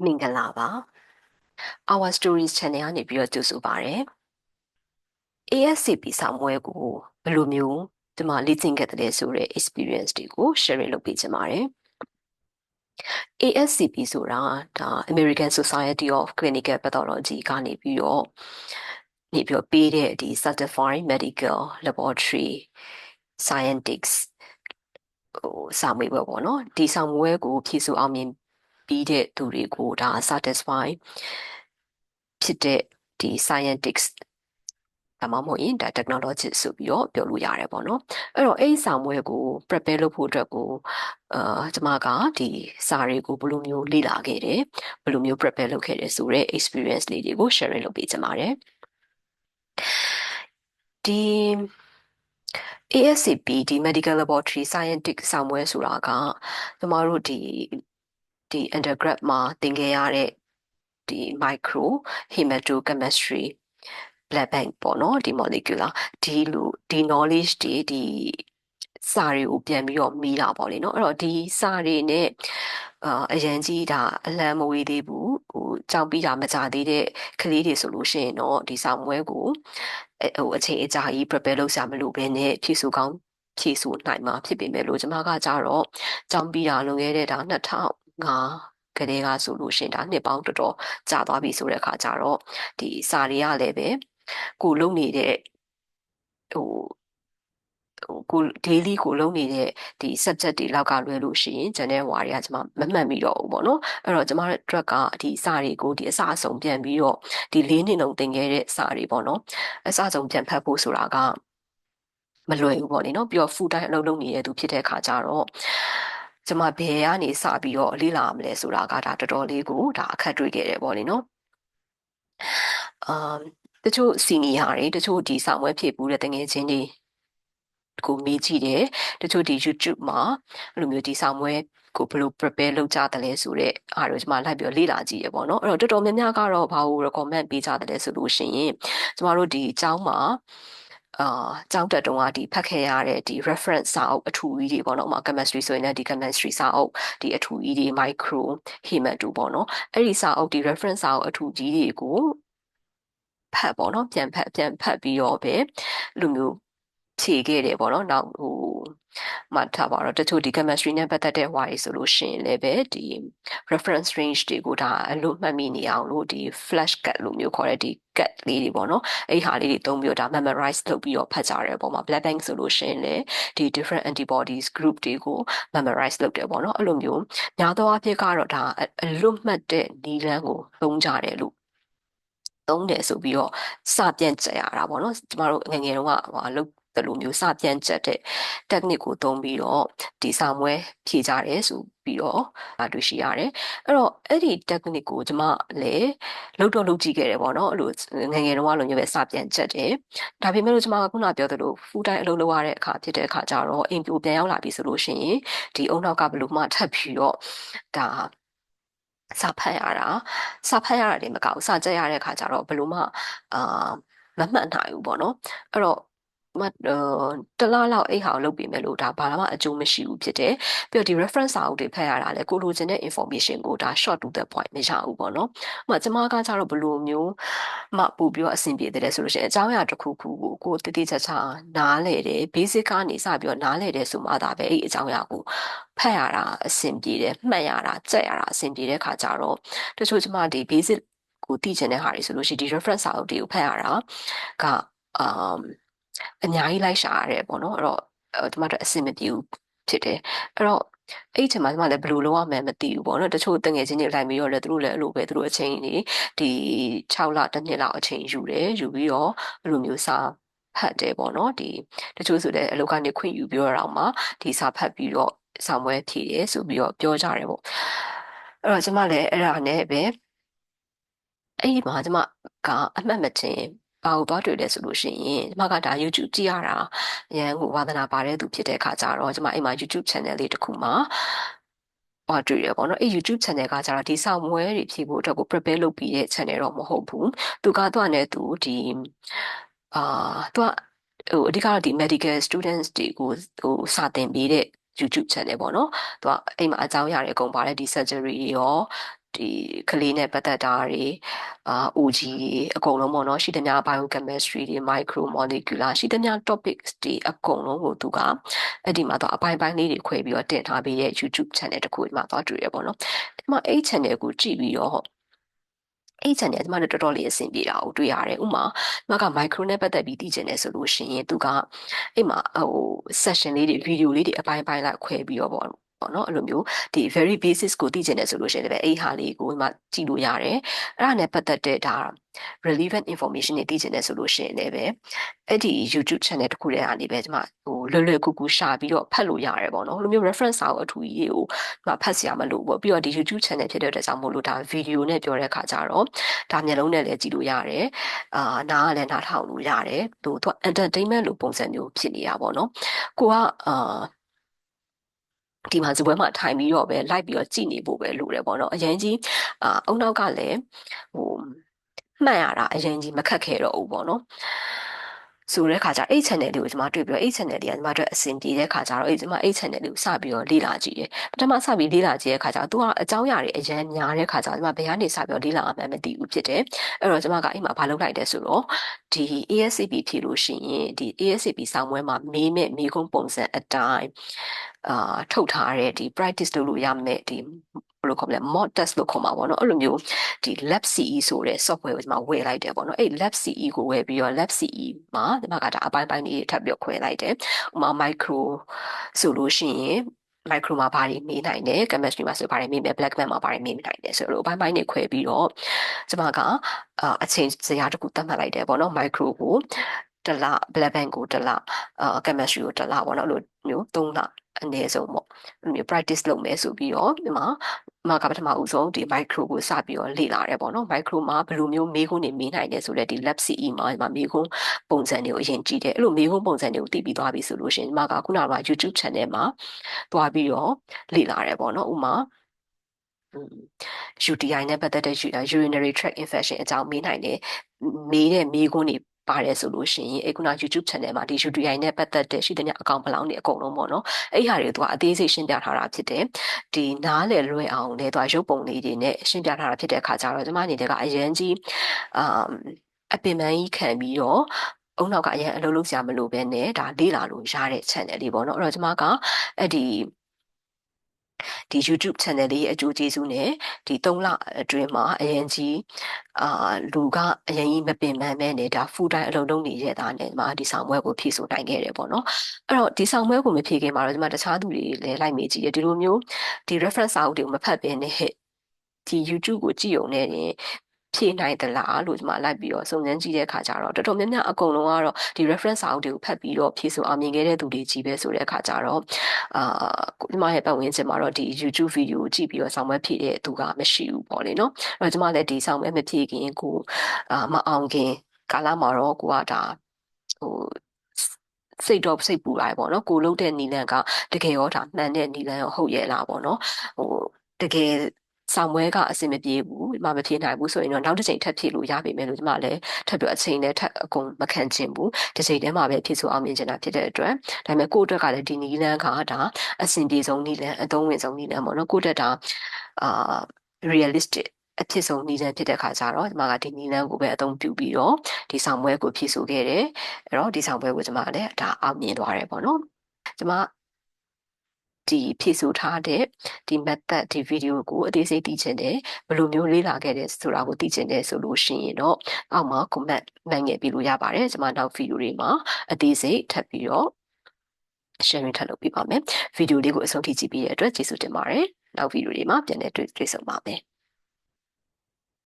မင်္ဂလာပါ Our Stories Channel ကနေပြီးတော့ကြိုဆိုပါရစေ ASCP စာမွေးကိုဘယ်လိုမျိုးဒီမှာလေ့ကျင့်ခဲ့တဲ့ဆိုတဲ့ experience တွေကို sharing လုပ်ပေးချင်ပါတယ် ASCP ဆိုတာဒါ American Society of Clinical Pathology ကနေပြီးတော့ပေးတဲ့ဒီ Certified Medical Laboratory Scientists စာမွေးပွဲပေါ့နော်ဒီစာမွေးကိုဖြည့်ဆို့အောင်မြင်ပြီးတဲ့သူတွေကိုဒါ satisfy ဖြစ်တဲ့ဒီ scientists ဒါမှမဟုတ်ရင်ဒါ technology ဆိုပြီးတော့ပြောလို့ရတယ်ပေါ့နော်အဲ့တော့အဲ့ဒီစာမွေးကို prepare လုပ်ဖို့အတွက်ကိုကျွန်မကဒီစာတွေကိုဘယ်လိုမျိုးလေ့လာခဲ့တယ်ဘယ်လိုမျိုး prepare လုပ်ခဲ့တယ်ဆိုတဲ့ experience လေးတွေကို sharing လုပ်ပေးချင်ပါတယ်ဒီ ASCP ဒီ Medical Laboratory Scientific စာမွေးဆိုတာကကျွန်တော်တို့ဒီ undergrad မှာသင်ခဲ့ရတဲ့ဒီ micro hematochemistry blood bank ပေါ့နော်ဒီ molecular ဒီ knowledge ဒီစာတွေကိုပြန်ပြီးတော့မိတာပေါ့လေနော်အဲ့တော့ဒီစာတွေနဲ့အရန်ကြီးဒါအလံမဝေးသေးဘူးကြောင်းပြီးတာမကြသေးတဲ့ကလေးတွေဆိုလို့ရှိရင်တော့ဒီစာမွဲကိုအချိန်အကြာကြီး prepare လုပ်စရာမလိုဘဲနဲ့ဖြည့်ဆို့ကောင်းဖြည့်ဆို့နိုင်မှာဖြစ်ပေမဲ့လို့ကျွန်မကကြတော့ကြောင်းပြီးတာလွန်ခဲ့တဲ့ဒါ2005ကလေးကဆိုလို့ရှိရင်ဒါနှစ်ပေါင်းတော်တော်ကြာသွားပြီဆိုတဲ့အခါကျတော့ဒီစာတွေကလည်းပဲကိုလုံနေတဲ့ကို daily ကိုလုံနေတဲ့ဒီ subject တွေလောက်ကလွဲလို့ရှိရင်ကျန်တဲ့ဝါတွေကကျွန်မမမှတ်မိတော့ဘူးပေါ့နော်အဲ့တော့ကျွန်မတို့အတွက်ကဒီစာတွေကိုဒီအစအဆုံးပြန်ပြီးတော့ဒီ၄နှစ်လုံးသင်ခဲ့တဲ့စာတွေပေါ့နော်အစအဆုံးပြန်ဖတ်ဖို့ဆိုတာကမလွယ်ဘူးပေါ့လေနော်ပြီးတော့ full time အလုပ်လုပ်နေတဲ့သူဖြစ်တဲ့အခါကျတော့ကျွန်မဘယ်ကနေစပြီးတော့လေ့လာမလဲဆိုတာကဒါတော်တော်လေးကိုဒါအခက်တွေ့ခဲ့တယ်ပေါ့လေနော်တချို့ senior တွေတချို့ဒီစာမွေးဖြည့်ဘူးတဲ့တငယ်ချင်းတွေကိုမေးကြည့်တယ်တချို့ဒီ YouTube မှာအဲ့လိုမျိုးဒီစာမွေးကိုဘယ်လို prepare လုပ်ကြတယ်လဲဆိုတဲ့အားတို့ကျွန်မလိုက်ပြီးလေ့လာကြည့်ရပေါ့နော်အဲ့တော့တော်တော်များများကတော့ဘာကို recommend ပေးကြတယ်လဲဆိုလို့ရှိရင်ကျမတို့ဒီအကြောင်းမှာကျောင်းတက်တုန်းကဒီဖတ်ခဲ့ရတဲ့ဒီ reference စာအုပ်အထူကြီးတွေပေါ့နော်ဥပမာ chemistry ဆိုရင်လည်းဒီ chemistry စာအုပ်ဒီအထူကြီးတွေ micro hemato ပေါ့နော်အဲ့ဒီစာအုပ်ဒီ reference စာအုပ်အထူကြီးတွေကိုဖတ်ပေါ့နော်ပြန်ဖတ်ပြီးတော့ပဲလူမျိုးဖြေခဲ့တယ်ပေါ့နော်နောက်မှတ်ထားပါတော့တချို့ဒီ chemistry နဲ့ပတ်သက်တဲ့ why ဆိုလို့ရှိရင်လည်းပဲဒီ reference range တွေကိုဒါအလို့မှတ်မိနေအောင်လို့ဒီ flash cut လို့မျိုးခေါ်တဲ့ဒီ cut လေးတွေပေါ့နော်အဲ့ဟာလေးတွေသုံးပြီးတော့ဒါ memorize လုပ်ပြီးတော့ဖတ်ကြတယ်ပေါ့မှာ blood bank ဆိုလို့ရှိရင်လည်းဒီ different antibodies group တွေကို memorize လုပ်တယ်ပေါ့နော်အဲ့လိုမျိုးများသောအားဖြင့်ကတော့ဒါအလို့မှတ်တဲ့နည်းလမ်းကိုသုံးကြတယ်လို့သုံးတယ်ဆိုပြီးတော့စပြန်ကြရတာပေါ့နော်ကျမတို့ငယ်ငယ်တုန်းကလုပ်တယ်လို့မျိုးစပြန်ကြတဲ့ technique ကိုသုံးပြီးတော့ဒီစာမွဲဖြေကြတယ်ဆိုပြီးတော့တွေ့ရှိရတယ်အဲ့တော့အဲ့ဒီ technique ကိုကျမလည်းလုပ်ကြည့်ခဲ့တယ်ပေါ့နော်အဲ့လိုငယ်ငယ်တုန်းကလိုမျိုးပဲစပြန်ကြတယ်ဒါပေမဲ့လို့ကျမကခုနပြောသလို full time အလုပ်လုပ်ရတဲ့အခါဖြစ်တဲ့အခါကျတော့အိမ်ပြိုပြန်ရောက်လာပြီဆိုလို့ရှိရင်ဒီအုံနောက်ကဘယ်လိုမှထပ်ပြီးတော့ဒါစာဖတ်ရတာတွေမကောက်စာကြက်ရတဲ့အခါကျတော့ဘယ်လိုမှမမှတ်နိုင်ဘူးပေါ့နော်အဲ့တော့တလားလောက်အဲ့ဟာကိုလုပ်ပြီးမယ်လို့ဒါဘာမှအကျိုးမရှိဘူးဖြစ်တယ်ပြီးတော့ဒီ reference စာအုပ်တွေဖတ်ရတာလေကိုလိုချင်တဲ့ information ကိုဒါ short to the point မရဘူးပေါ့နော်ဥပမာကျမကကြတော့ဘယ်လိုမျိုးမှပို့ပြီးတော့အဆင်ပြေတယ်ဆိုလို့ရှိရင်အကြောင်းအရာတစ်ခုခုကိုတတိချာချာနားလဲတယ် basic ကနေစပြီးတော့နားလဲတယ်ဆိုမှဒါပဲအဲ့အကြောင်းအရာကိုဖတ်ရတာအဆင်ပြေတယ်မှတ်ရတာကြက်ရတာအဆင်ပြေတဲ့ခါကျတော့တချို့ကျမဒီ basic ကိုသိချင်တဲ့ဟာတွေဆိုလို့ရှိရင်ဒီ reference စာအုပ်တွေကိုဖတ်ရတာကအများကြီးလိုက်ရှာရတယ်ပေါ့နော်အဲ့တော့ကျမတို့အဆင်မပြေဘူးဖြစ်တယ်အဲ့တော့အဲ့ဒီချိန်မှာကျမလည်းဘယ်လိုလုပ်ရမလဲမသိဘူးပေါ့နော်တချို့တငယ်ချင်းတွေလိုက်ပြီးတော့လည်းသူတို့လည်းအဲ့လိုပဲသူတို့အချိန်ကြီးဒီ6လတစ်နှစ်လောက်အချိန်ယူတယ်ယူပြီးတော့အဲ့လိုမျိုးစာဖတ်တယ်ပေါ့နော်ဒီတချို့ဆိုလည်းအလုပ်ကနေခွင့်ယူပြီးတော့မှဒီစာဖတ်ပြီးတော့စာမွဲဖြေတယ်ဆိုပြီးတော့ပြောကြတယ်ပေါ့အဲ့တော့ကျမလည်းအဲ့ဒါနဲ့ပဲအဲ့ဒီမှာကျမကအမှတ်မတင်ဘာကိုသွားတွေ့လဲဆိုလို့ရှိရင်ကျမကဒါ YouTube ကြည့်ရတာရန်ကိုဝါသနာပါတဲ့သူဖြစ်တဲ့အခါကျတော့ကျမအိမ်မှာ YouTube channel လေးတစ်ခုမှာတွေ့ရပေါ့နော်အဲ့ YouTube channel ကကျတော့ဒီဆောက်မွဲတွေဖြည့်ဖို့အတွက်ကို prepare လုပ်ပြီးတဲ့ channel တော့မဟုတ်ဘူးသူနဲ့သူဒီသူကအဓိကတော့ဒီ medical students တွေကိုစာသင်ပေးတဲ့ YouTube channel ပေါ့နော်သူကအိမ်မှာအကြောင်းအရာတွေအကုန်ပါတယ်ဒီ surgery တွေရော ဒီကလေးနဲ့ပတ်သက်တာတွေOG တွေအကုန်လုံးပေါ့နော်ရှိသမျှ biochemistry တွေ micromolecular ရှိသမျှ topics တွေအကုန်လုံးကိုသူကအဲ့ဒီမှာတော့အပိုင်းလေးတွေခွဲပြီးတော့တင်ထားပေးတဲ့ YouTube channel တစ်ခုဒီမှာတော့တွေ့ရပေါ့နော်ဒီမှာအဲ့ channel ကိုကြည့်ပြီးတော့အဲ့ channel ဒီမှာတော်တော်လေးအဆင်ပြေတာကိုတွေ့ရတယ်ဥမာဒီမှာက micro နဲ့ပတ်သက်ပြီးသိချင်တယ်ဆိုလို့ရှိရင်သူကအဲ့မှာsession လေးတွေ video လေးတွေအပိုင်းလိုက်ခွဲပြီးတော့ပေါ့နော်အဲ့လိုမျိုးဒီ very basis ကိုသိချင်တယ်ဆိုလို့ရှိရင်လည်းအဲ့ဟာလေးကိုဒီမှာကြည့်လို့ရတယ်အဲ့ဒါနဲ့ပတ်သက်တဲ့ဒါ relevant information တွေသိချင်တယ်ဆိုလို့ရှိရင်လည်းပဲအဲ့ဒီ YouTube channel တစ်ခုတည်းကနေပဲဒီမှာလွယ်ကူကူရှာပြီးတော့ဖတ်လို့ရတယ်ပေါ့နော်အဲ့လိုမျိုး reference စာအုပ်အထူကြီးကိုဒီမှာဖတ်စရာမလိုဘူးပြီးတော့ဒီ YouTube channel ဖြစ်တဲ့အတွက်ကြောင့်မို့လို့ဒါ video နဲ့ပြောတဲ့အခါကျတော့ဒါမျက်လုံးနဲ့လည်းကြည့်လို့ရတယ်နားကလည်းနားထောင်လို့ရတယ်သူက entertainment လိုပုံစံမျိုးဖြစ်နေတာပေါ့နော်ကိုကဒီမှာဇပွဲမှာထိုင်ပြီးတော့ပဲလိုက်ပြီးတော့ကြည့်နေဖို့ပဲလိုတယ်ပေါ့နော်အရင်ကြီးအုံနောက်ကလည်းဟိုမှတ်ရတာအရင်ကြီးမခက်ခဲတော့ဘူးပေါ့နော်ဆိုတဲ့ခါကျအဲ့ channel လေးကိုကျွန်မတွေ့ပြီးတော့အဲ့ channel လေးကကျွန်မတို့အဆင်ပြေတဲ့ခါကျတော့ကျွန်မအဲ့ channel လေးကိုစပြီးတော့လေ့လာကြည့်တယ်ပထမစပြီးလေ့လာကြည့်တဲ့ခါကျတော့သူကအကြောင်းအရာတွေအရင်များတဲ့ခါကျတော့ကျွန်မဘယ်ကနေစပြီးတော့လေ့လာမှန်းမသိဘူးဖြစ်တယ်အဲ့တော့ကျွန်မကအိမ်မှာဘာလုပ်လိုက်လဲဆိုတော့ဒီ ASCP ဖြေလို့ရှိရင်ဒီ ASCP ဆောင်းပွဲမှာမေးမဲ့မေးခွန်းပုံစံအတိုင်းထုတ်ထားတဲ့ဒီ practice လုပ်လို့ရမယ်ဒီဘယ်လိုခေါ်မလဲ mock test လို့ခေါ်မှာပေါ့နော်အဲ့လိုမျိုးဒီ lab CE ဆိုတဲ့ software ကိုကျွန်မဝယ်လိုက်တယ်ပေါ့နော်အဲ့ lab CE ကိုဝယ်ပြီးတော့ lab CE မှာဒီမှာကဒါအပိုင်းလေးထပ်ပြီးခွဲလိုက်တယ်ဥမာ micro ဆိုလို့ရှိရင် micro မှာဘာတွေမေးနိုင်တယ် chemistry မှာဆိုဘာတွေမေးမယ် black man မှာဘာတွေမေးနိုင်တယ်ဆိုတော့အပိုင်းတွေခွဲပြီးတော့ကျွန်မကအချိန်စရာတစ်ခုသတ်မှတ်လိုက်တယ်ပေါ့နော် micro ကိုတလ black band ကိုတလchemistry ကိုတလပေါ့နော်အဲ့လိုမျိုး3လအနည်းဆုံးပေါ့အဲ့လိုမျိုး practice လုပ်မယ်ဆိုပြီးတော့ဒီမှာကပထမဦးဆုံးဒီ micro ကိုစပြီးတော့လေ့လာရဲပေါ့နော် micro မှာဘယ်လိုမျိုးမေးခွန်းတွေမေးနိုင်တယ်ဆိုတော့ဒီ lab CE မှာဒီမှာမေးခွန်းပုံစံတွေကိုအရင်ကြည့်တယ်အဲ့လိုမေးခွန်းပုံစံတွေကိုသိပြီးသွားပြီဆိုလို့ရှိရင်ဒီမှာကခုနက YouTube channel မှာသွားပြီးတော့လေ့လာရဲပေါ့နော်ဥမာUTI နဲ့ပတ်သက်တဲ့ urinary tract infection အကြောင်းမေးနိုင်တယ်မေးတဲ့မေးခွန်းတွေပါတယ်ဆိုလို့ရှိရင်အခုန YouTube channel မှာဒီ UTI နဲ့ပတ်သက်တဲ့ရှိတဲ့အကောင့်ဘလောင်းတွေအကုန်လုံးပေါ့နော်အဲ့ဟာတွေကအသေးစိတ်ရှင်းပြထားတာဖြစ်တယ်ဒီနားလည်လွယ်အောင်လည်းသူကရုပ်ပုံလေးတွေနဲ့ရှင်းပြထားတာဖြစ်တဲ့အခါကျတော့ကျမအနေနဲ့ကအရန်ကြီးအပင်ပန်းကြီးခံပြီးတော့အုံနောက်ကအရင်အလုပ်လုပ်စရာမလိုပဲနဲ့ဒါလေ့လာလို့ရတဲ့ channel လေးပေါ့နော်အဲ့တော့ကျမကအဲ့ဒီYouTube channel လေးအကျိုးကျေးဇူးနဲ့ဒီ3လအတွင်းမှာအရင်ကြီးလူကအရင်ကြီးမပင်ပန်းမဲနဲ့ဒါ full time အလုပ်လုပ်နေရတာနဲ့ဒီမှာဒီဆောင်ပွဲကိုဖြည့်ဆို့နိုင်ခဲ့တယ်ပေါ့နော်အဲ့တော့ဒီဆောင်ပွဲကိုမဖြည့်ခင်မှာတော့ဒီမှာတခြားသူတွေလည်းလိုက်မေးကြည့်တယ်ဒီလိုမျိုးဒီ reference စာအုပ်တွေကိုမဖတ်ဘဲနဲ့ဒီ YouTube ကိုကြည့်ုံနဲ့ဖြည့်နိုင်သလားလို့ဒီမှာလိုက်ပြီးတော့စုံစမ်းကြည့်တဲ့အခါကျတော့တော်တော်များများအကုန်လုံးကတော့ဒီ reference စာအုပ်တွေကိုဖတ်ပြီးတော့ဖြည့်ဆိုအောင်မြင်ခဲ့တဲ့သူတွေကြီးပဲဆိုတဲ့အခါကျတော့ဒီမှာရဲ့ပတ်ဝန်းကျင်မှာတော့ဒီ YouTube video ကိုကြည့်ပြီးတော့ဆောင်မဖြည့်တဲ့သူကမရှိဘူးပေါ့လေနော်အဲ့တော့ဒီမှာလည်းဒီဆောင်မဖြည့်ခင်ကိုမအောင်ခင်ကာလမှာတော့ကိုကဒါဟိုစိတ်ပူလာပေါ့နော်ကိုလုပ်တဲ့နီလန်ကတကယ်ရောဒါမှန်တဲ့နီလန်ရောဟုတ်ရဲ့လားပေါ့နော်တကယ်ဆောင်ပွဲကအဆင်မပြေဘူးဒီမှာမဖြေနိုင်ဘူးဆိုရင်တော့နောက်တစ်ချိန်ထပ်ဖြေလို့ရပြီမယ်လို့ဒီမှာလည်းထပ်ပြီးအချိန်နဲ့ထပ်အကုန်မခံချင်ဘူးတစ်ချိန်တည်းမှာပဲဖြေဆိုအောင်မြင်ချင်တာဖြစ်တဲ့အတွက်ဒါပေမဲ့ကိုယ့်အတွက်ကလည်းဒီနီလန်းကဒါအဆင်ပြေဆုံးနီလန်းအသုံးဝင်ဆုံးနီလန်းပေါ့နော်ကိုယ့်အတွက်ဒါrealistic အဖြစ်ဆုံးနီလန်းဖြစ်တဲ့ခါကျတော့ဒီမှာကဒီနီလန်းကိုပဲအသုံးပြုပြီးတော့ဒီဆောင်ပွဲကိုဖြေဆိုခဲ့တယ်အဲ့တော့ဒီဆောင်ပွဲကိုကျွန်မလည်းဒါအောင်မြင်သွားတယ်ပေါ့နော်ကျွန်မဒီဖြည့်ဆို့ထားတဲ့ဒီ method ဒီ video ကိုအသေးစိတ်သိချင်တယ်ဘယ်လိုမျိုးလေ့လာခဲ့တယ်ဆိုတာကိုသိချင်တယ်ဆိုလို့ရှိရင်တော့အောက်မှာ comment နိုင်ငယ်ပြီးလို့ရပါတယ်ကျွန်မနောက် video တွေမှာအသေးစိတ်ထပ်ပြီးတော့ sharing ထပ်လုပ်ပေးပါမယ် video လေးကိုအဆုံးထိကြည့်ပြီးတဲ့အတွက်ကျေးဇူးတင်ပါတယ်နောက် video တွေမှာပြန်လည်တွေ့ဆုံပါမယ်